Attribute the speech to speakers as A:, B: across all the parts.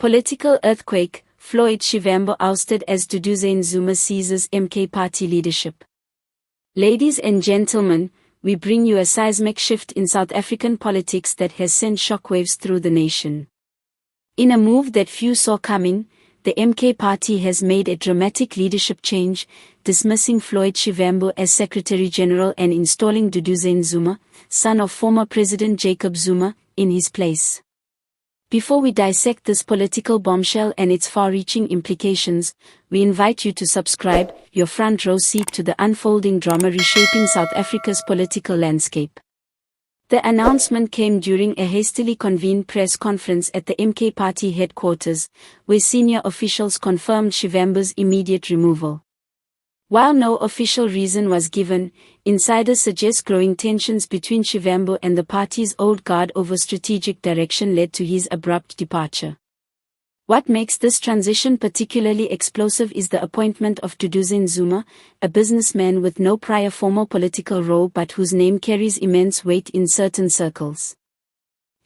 A: Political earthquake, Floyd Shivambu ousted as Duduzane Zuma seizes MK party leadership. Ladies and gentlemen, we bring you a seismic shift in South African politics that has sent shockwaves through the nation. In a move that few saw coming, the MK party has made a dramatic leadership change, dismissing Floyd Shivambu as Secretary General and installing Duduzane Zuma, son of former President Jacob Zuma, in his place. Before we dissect this political bombshell and its far-reaching implications, we invite you to subscribe, your front row seat to the unfolding drama reshaping South Africa's political landscape. The announcement came during a hastily convened press conference at the MK party headquarters, where senior officials confirmed Shivambu's immediate removal. While no official reason was given, insiders suggest growing tensions between Shivambu and the party's old guard over strategic direction led to his abrupt departure. What makes this transition particularly explosive is the appointment of Duduzane Zuma, a businessman with no prior formal political role but whose name carries immense weight in certain circles.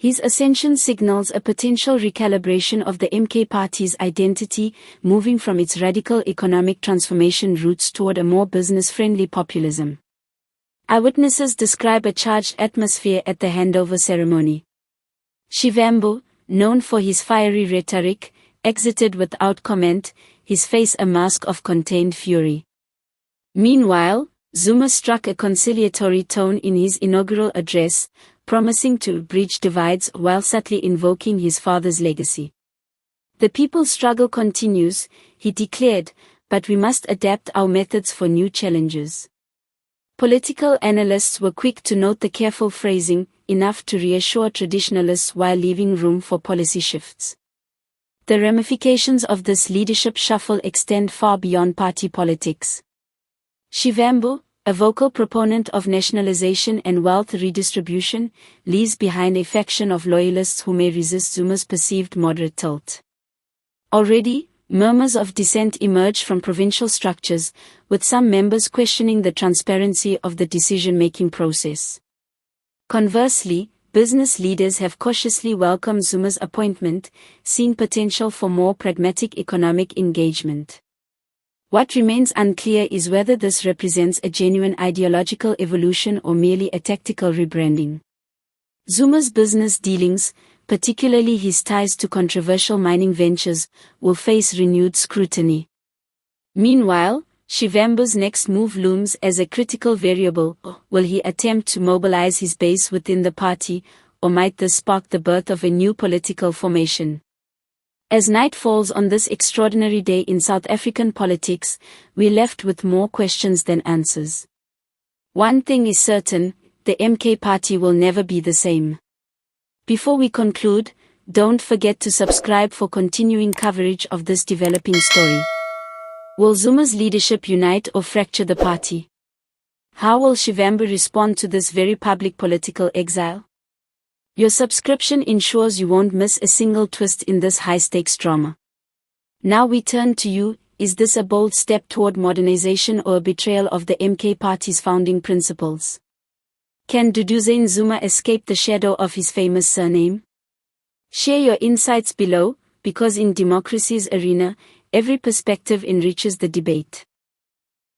A: His ascension signals a potential recalibration of the MK party's identity, moving from its radical economic transformation roots toward a more business-friendly populism. Eyewitnesses describe a charged atmosphere at the handover ceremony. Shivambu, known for his fiery rhetoric, exited without comment, his face a mask of contained fury. Meanwhile, Zuma struck a conciliatory tone in his inaugural address, promising to bridge divides while subtly invoking his father's legacy. The people's struggle continues, he declared, but we must adapt our methods for new challenges. Political analysts were quick to note the careful phrasing, enough to reassure traditionalists while leaving room for policy shifts. The ramifications of this leadership shuffle extend far beyond party politics. Shivambu, a vocal proponent of nationalization and wealth redistribution, leaves behind a faction of loyalists who may resist Zuma's perceived moderate tilt. Already, murmurs of dissent emerge from provincial structures, with some members questioning the transparency of the decision-making process. Conversely, business leaders have cautiously welcomed Zuma's appointment, seeing potential for more pragmatic economic engagement. What remains unclear is whether this represents a genuine ideological evolution or merely a tactical rebranding. Zuma's business dealings, particularly his ties to controversial mining ventures, will face renewed scrutiny. Meanwhile, Shivambu's next move looms as a critical variable. Will he attempt to mobilize his base within the party, or might this spark the birth of a new political formation? As night falls on this extraordinary day in South African politics, we're left with more questions than answers. One thing is certain, the MK party will never be the same. Before we conclude, don't forget to subscribe for continuing coverage of this developing story. Will Zuma's leadership unite or fracture the party? How will Shivambu respond to this very public political exile? Your subscription ensures you won't miss a single twist in this high-stakes drama. Now we turn to you, is this a bold step toward modernization or a betrayal of the MK party's founding principles? Can Duduzane Zuma escape the shadow of his famous surname? Share your insights below, because in democracy's arena, every perspective enriches the debate.